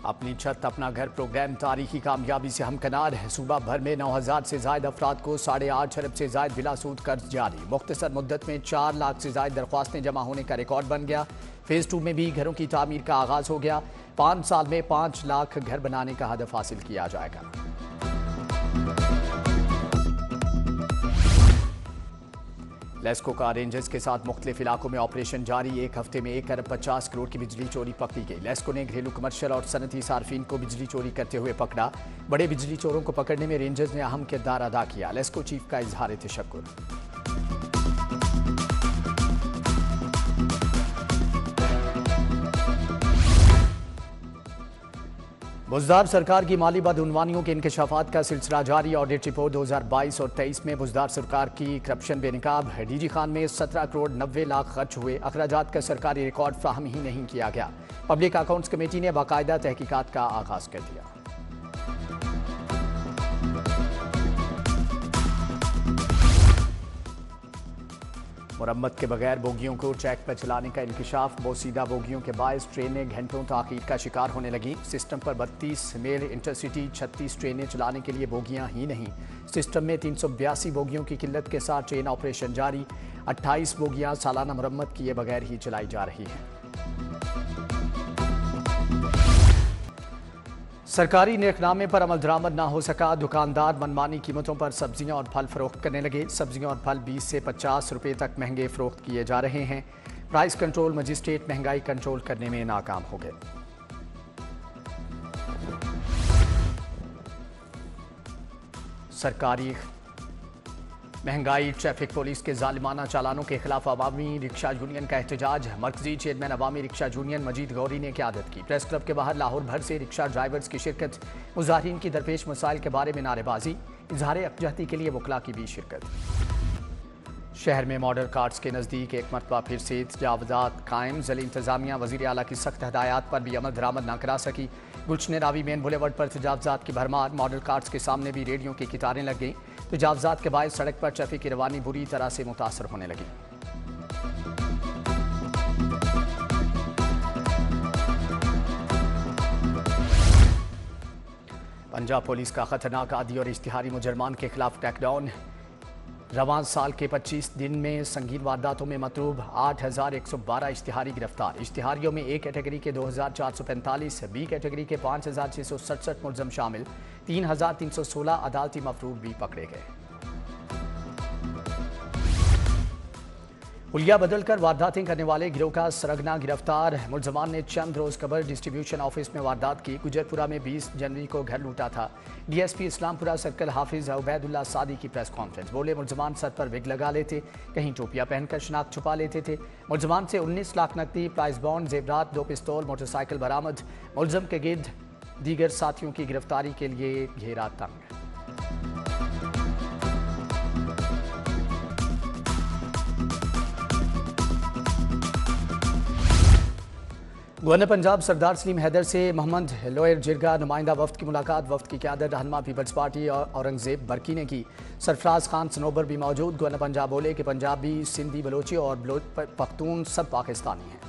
अपनी छत अपना घर प्रोग्राम तारीखी कामयाबी से हमकनार है। सूबा भर में 9,000 से जायद अफराद को 8.5 अरब से जायद बिलासूद कर्ज जारी। मुख्तसर मुद्दत में 4 लाख से जायद दरख्वास्तें जमा होने का रिकॉर्ड बन गया। फेज़ 2 में भी घरों की तामीर का आगाज हो गया। 5 साल में 5 लाख घर बनाने का हदफ हासिल किया जाएगा। लेस्को का रेंजर्स के साथ मुख्तलिफ इलाकों में ऑपरेशन जारी। एक हफ्ते में 1 अरब 50 करोड़ की बिजली चोरी पकड़ी गई। लेस्को ने घरेलू कमर्शियल और सनती सार्फिन को बिजली चोरी करते हुए पकड़ा। बड़े बिजली चोरों को पकड़ने में रेंजर्स ने अहम किरदार अदा किया। लेस्को चीफ का इजहार तशक्कुर। बुज़दार सरकार की माली बदउनवानियों के इंकशाफात का सिलसिला जारी। ऑडिट रिपोर्ट 2022 और 23 में बुज़दार सरकार की करप्शन बेनकाब। डीजी खान में 17 करोड़ 90 लाख खर्च हुए। अखराजात का सरकारी रिकॉर्ड फ्राहम ही नहीं किया गया। पब्लिक अकाउंट्स कमेटी ने बाकायदा तहकीकात का आगाज कर दिया। मुरम्मत के बगैर बोगियों को ट्रैक पर चलाने का इंकशाफ। बोसीदा बोगियों के बायस ट्रेनें घंटों ताखीर का शिकार होने लगी। सिस्टम पर 32 मेल इंटरसिटी 36 ट्रेनें चलाने के लिए बोगियां ही नहीं, सिस्टम में 382 बोगियों की किल्लत के साथ ट्रेन ऑपरेशन जारी। 28 बोगियां सालाना मुरम्मत किए बगैर ही चलाई जा रही हैं। सरकारी नेकनामे पर अमल दरामद ना हो सका। दुकानदार मनमानी कीमतों पर सब्जियां और फल फरोख्त करने लगे। सब्जियां और फल 20 से 50 रुपये तक महंगे फरोख्त किए जा रहे हैं। प्राइस कंट्रोल मजिस्ट्रेट महंगाई कंट्रोल करने में नाकाम हो गए। सरकारी महंगाई ट्रैफिक पुलिस के जालिमाना चालानों के खिलाफ अवामी रिक्शा यूनियन का एहतजाज। मरकजी चेयरमैन अवामी रिक्शा यूनियन मजीद गौरी ने क़यादत की। प्रेस क्लब के बाहर लाहौर भर से रिक्शा ड्राइवर्स की शिरकत। मुजाहिरीन की दरपेश मसाइल के बारे में नारेबाजी। इजहार यकजहती के लिए वकला की भी शिरकत। शहर में मॉडल कार्ड्स के नज़दीक एक मरतबा फिर से तजावुज़ात कायम। ज़िला इंतजामिया वज़ीर आला की सख्त हदायत पर भी अमल दरामद न करा सकी। गुलशन रावी मेन बुलेवर्ड पर तजावुज़ात की भरमार। मॉडल कार्ड्स के सामने भी रेडियो की कितारें लग गईं। तजावुज़ात के बायस सड़क पर ट्रैफिक की रवानी बुरी तरह से मुतासर होने लगी। पंजाब पुलिस का खतरनाक आदी और इश्तिहारी मुजरमान के खिलाफ क्रैकडाउन। रवां साल के 25 दिन में संगीन वारदातों में मतरूब 8,112 इश्तिहारी गिरफ्तार। इश्तिहारियों में ए कैटेगरी के 2,445, बी कैटेगरी के 5,667 मुलजम शामिल। 3,316 अदालती मफरूर भी पकड़े गए। हुलिया बदलकर वारदातें करने वाले गिरोह का सरगना गिरफ्तार। मुलजमान ने चंद रोज कबर डिस्ट्रीब्यूशन ऑफिस में वारदात की। गुजरपुरा में 20 जनवरी को घर लूटा था। डीएसपी इस्लामपुरा सर्कल हाफिज उबैदुल्ला सादी की प्रेस कॉन्फ्रेंस। बोले मुलजमान सर पर विग लगा लेते, कहीं टोपियां पहनकर शनाख्त छुपा लेते थे। मुलजमान से 19 लाख नकदी, प्राइस बॉन्ड, जेवरात, 2 पिस्तौल, मोटरसाइकिल बरामद। मुलजम के गिर्द दीगर साथियों की गिरफ्तारी के लिए घेरा तंग। गवर्नर पंजाब सरदार सलीम हैदर से मोहम्मद लोयर जिरगा नुमाइंदा वफ्द की मुलाकात। वफ्द की क़यादत रहनुमा पीपल्स पार्टी और औरंगजेब बरकी ने की। सरफराज खान सनोबर भी मौजूद। गवर्नर पंजाब बोले कि पंजाबी, सिंधी, बलोची और पख्तून सब पाकिस्तानी हैं।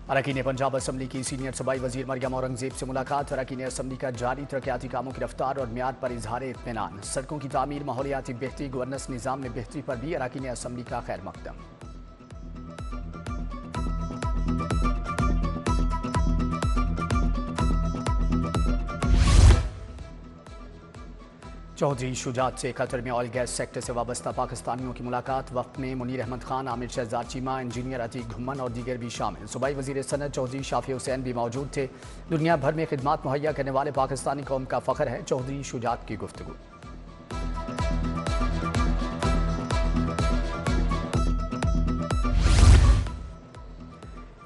अरकान पंजाब असम्बली की सीनियर सूबाई वजीर मरियम औरंगजेब से मुलाकात। अरकान असम्बली का जारी तरक्याती कामों की रफ्तार और म्यार पर इजहार इत्मीनान। सड़कों की तामीर, माहौलियाती बेहतरी, गवर्नेंस निज़ाम में बेहतरी पर भी अरकान असम्बली का खैर मकदम। चौधरी शुजात से कतर में ऑयल गैस सेक्टर से वाबस्ता पाकिस्तानियों की मुलाकात। वक्त में मुनीर अहमद खान, आमिर शहजाद चीमा, इंजीनियर अतीक घुम्मन और दीगर भी शामिल। सूबाई वजीर सनत चौधरी शाफी हुसैन भी मौजूद थे। दुनिया भर में खिदमात मुहैया करने वाले पाकिस्तानी कौम का फ़ख्र है। चौधरी शुजात की गुफ्तगू।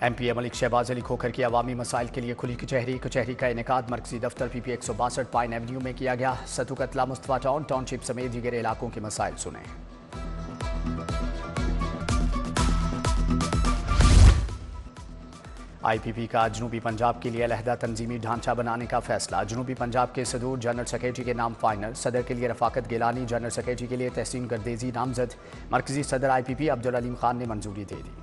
MP मलिक शहबाज अली खोखर की अवामी मसाइल के लिए खुली कचहरी। कचहरी का इनेकाद मरकजी दफ्तर PP 162 पाइन एवेन्यू में किया गया। सतु कतला, मुस्तफा टाउन, टाउनशिप समेत दीगर इलाकों के मसाइल सुने। IPP का जनूबी पंजाब के लिए अलहदा तंजीमी ढांचा बनाने का फैसला। जनूबी पंजाब के सदूर जनरल सेक्रेटरी के नाम फाइनल। सदर के लिए रफाकत गिलानी, जनरल सेक्रेटरी के लिए तहसीन गर्देजी नामजद। मरकजी सदर IPP अब्दुल अलीम खान ने मंजूरी दे दी।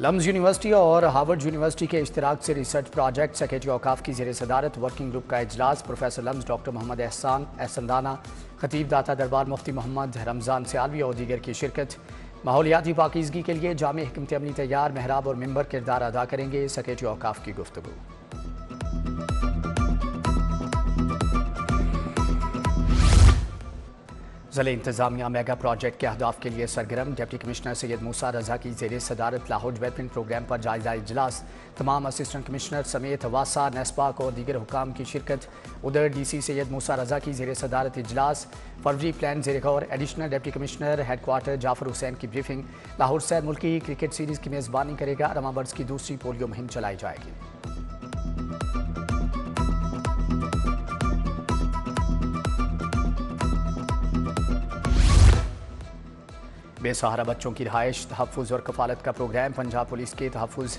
लम्स यूनिवर्सिटी और हार्वर्ड यूनिवर्सिटी के इश्तिराक से रिसर्च प्रोजेक्ट सेक्रेटरी औकाफ की ज़ेर सदारत वर्किंग ग्रुप का इजलास। प्रोफेसर लम्स डॉक्टर मोहम्मद एहसान राना, खतीब दाता दरबार मुफ्ती मोहम्मद रमज़ान सियालवी और दीगर की शिरकत। माहौलियाती पाकीज़गी के लिए जामे हिकमत अमली तैयार, महराब और मिंबर किरदार अदा करेंगे, सेक्रेटरी औकाफ की गुफ्तगू। ज़िले इंतजामिया मेगा प्रोजेक्ट के अहदाफ के लिए सरगर्म। डिप्टी कमिश्नर सैयद मूसा रजा की ज़ेर सदारत लाहौर डेवलपमेंट प्रोग्राम पर जायजा इजलास। तमाम असिस्टेंट कमिश्नर समेत वासा, नेस्पाक और दीगर हुकाम की शिरकत। उधर DC सैयद मूसा रजा की ज़ेर सदारत इजलास। फरवरी प्लान ज़ेर गौर। Additional deputy commissioner headquarter Jafar Hussain की ब्रीफिंग। लाहौर शहर मुल्की क्रिकेट सीरीज़ की मेज़बानी करेगा। रमाबर्ड्स की दूसरी पोलियो मुहिम चलाई जाएगी। बेसहारा बच्चों की रिहाइश, तहफ़्फ़ुज़ और कफ़ालत का प्रोग्राम। पंजाब पुलिस के तहफ़्फ़ुज़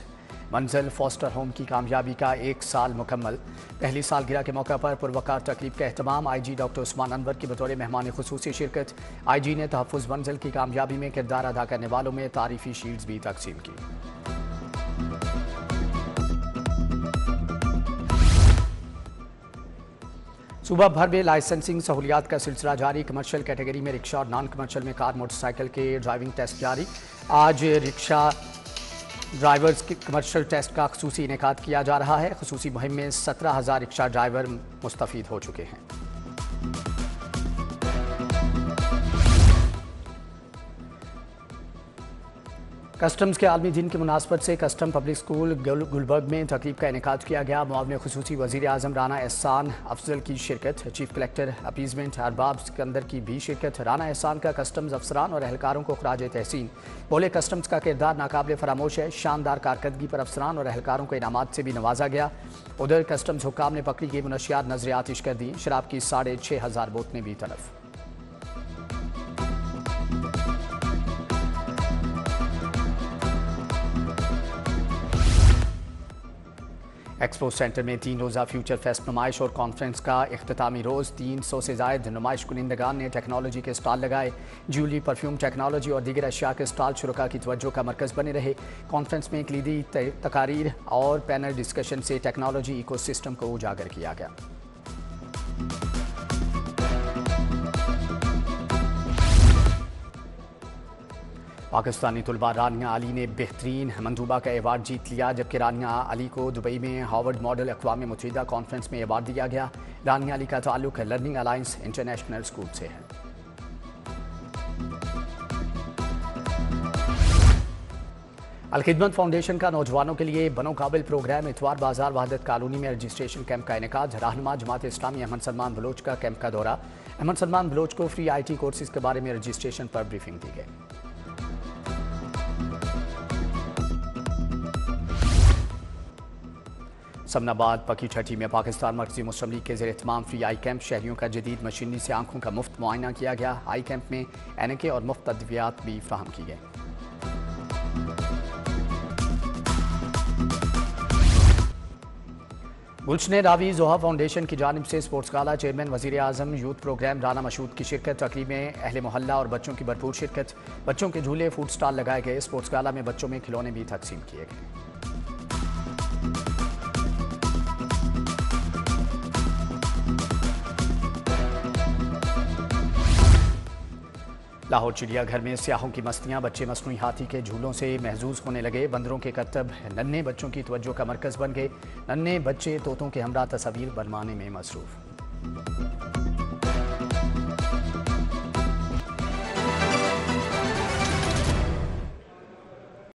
मंजिल फॉस्टर होम की कामयाबी का 1 साल मुकम्मल। पहली सालगिरह के मौके पर पुरवकार तकरीब का एहतमाम। IG डॉक्टर उस्मान अनवर की बतौर मेहमान खुसूसी शिरकत। IG ने तहफ़्फ़ुज़ मंजिल की कामयाबी में किरदार अदा करने वालों में तारीफ़ी शील्ड्स भी तकसीम की। सूबा भर में लाइसेंसिंग सहूलियात का सिलसिला जारी। कमर्शियल कैटेगरी में रिक्शा और नॉन कमर्शियल में कार मोटरसाइकिल के ड्राइविंग टेस्ट जारी। आज रिक्शा ड्राइवर्स के कमर्शियल टेस्ट का खुसूसी इनेकाद किया जा रहा है। खुसूसी मुहिम में 17,000 रिक्शा ड्राइवर मुस्तफ़ीद हो चुके हैं। कस्टम्स के आलमी दिन की मुनासबत से कस्टम पब्लिक स्कूल गुलबर्ग में तकरीब का इनेकाद किया गया। मुआविन खुसूसी वज़ीर आज़म राना एहसान अफजल की शिरकत। Chief collector appeasement Arbab Sikandar की भी शिरकत। राना एहसान का कस्टम्स अफसरान और एहलकारों को खराज तहसीन। बोले कस्टम्स का किरदार नाकाबिल फरामोश है। शानदार कारकर्दगी पर अफसरान और एहलकारों को इनामात से भी नवाजा गया। उधर कस्टम्स हुकाम ने पकड़ी गई मुनशियात नजर आतिश कर दी। शराब की 6,500 बोतलें भी तलफ। एक्सपो सेंटर में 3 रोज़ा फ्यूचर फेस्ट नुमाइश और कॉन्फ्रेंस का इख्तितामी रोज़। 300 से ज़ायद नुमाइश कुनिंदगान ने टेक्नोलॉजी के स्टॉल लगाए। ज्वेलरी, परफ्यूम, टेक्नोलॉजी और दीगर अशिया के स्टॉल शुरका की तवज्जो का मरकज़ बने रहे। कॉन्फ्रेंस में कलीदी तकारीर और पैनल डिस्कशन से टेक्नोलॉजी इकोसिस्टम को उजागर किया गया। पाकिस्तानी तुलबा रानिया अली ने बेहतरीन मंदूबा का एवार्ड जीत लिया, जबकि रानिया अली को दुबई में हार्वर्ड मॉडल अक़वाम मुत्तहिदा कॉन्फ्रेंस में एवार्ड दिया गया। रानिया अली का ताल्लुक लर्निंग अलायंस इंटरनेशनल स्कूल से है। अलखिदमत फाउंडेशन का नौजवानों के लिए बनो काबिल प्रोग्राम। इतवार बाजार वहदत कॉलोनी में रजिस्ट्रेशन कैंप का इनेकाद। रहनुमा जमात इस्लामी अहमद सलमान बलोच का कैंप का दौरा। अहमद सलमान बलोच को फ्री IT कोर्सेज के बारे में रजिस्ट्रेशन पर ब्रीफिंग दी गई। समनाबाद पकी छठी में पाकिस्तान मरकजी मुस्लिम लीग के ज़ेर एहतमाम फ्री आई कैंप। शहरियों का जदीद मशीनरी से आंखों का मुफ्त मुआयना किया गया। आई कैंप में ऐनकें और मुफ्त अद्वियात भी फ्राहम की गई। गुलशन रावी जोहा फाउंडेशन की जानिब से स्पोर्ट्स गाला। चेयरमैन वज़ीर आज़म यूथ प्रोग्राम राना मशहूद की शिरकत। तकरीब में अहले मोहल्ला और बच्चों की भरपूर शिरकत। बच्चों के झूले, फूड स्टॉल लगाए गए। स्पोर्ट्स गाला में बच्चों में खिलौने भी तकसीम किए गए। लाहौर चिड़ियाघर में सियाहों की मस्तियां। बच्चे मसनूई हाथी के झूलों से महजूज होने लगे। बंदरों के करतब नन्हे बच्चों की तवज्जो का मरकज़ बन गए। नन्हे बच्चे तोतों के हमरा तस्वीर बनवाने में मसरूफ़।